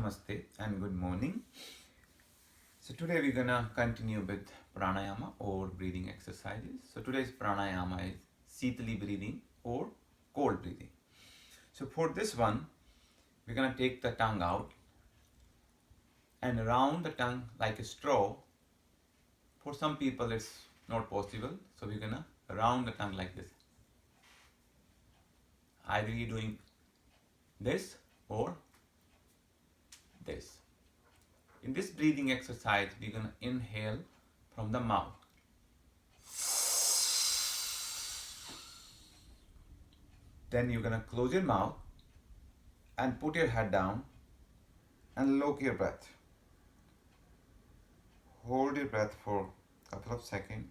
Namaste and good morning. So today we're gonna continue with pranayama or breathing exercises. So today's pranayama is Sitali breathing or cold breathing. So for this one, we're gonna take the tongue out and round the tongue like a straw. For some people it's not possible, so we're gonna round the tongue like this. Either you're doing this or this. In this breathing exercise, we're going to inhale from the mouth. Then you're going to close your mouth and put your head down and lock your breath. Hold your breath for a couple of seconds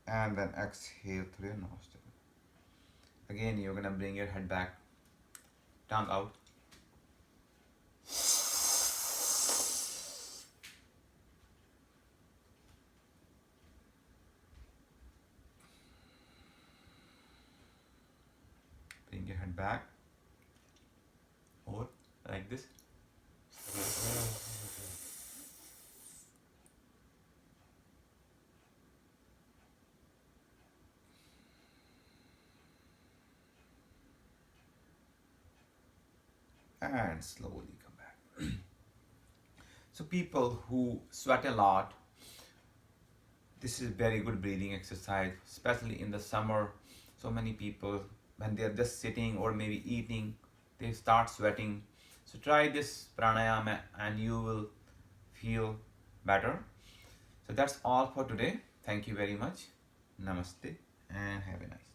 and then exhale through your nostril. Again, you're going to bring your head back, tongue out. Bring your head back, or like this. And slowly come back. So people who sweat a lot, this is very good breathing exercise, especially in the summer. So many people, when they're just sitting or maybe eating, they start sweating. So try this pranayama and you will feel better. So that's all for today. Thank you very much. Namaste and have a nice day.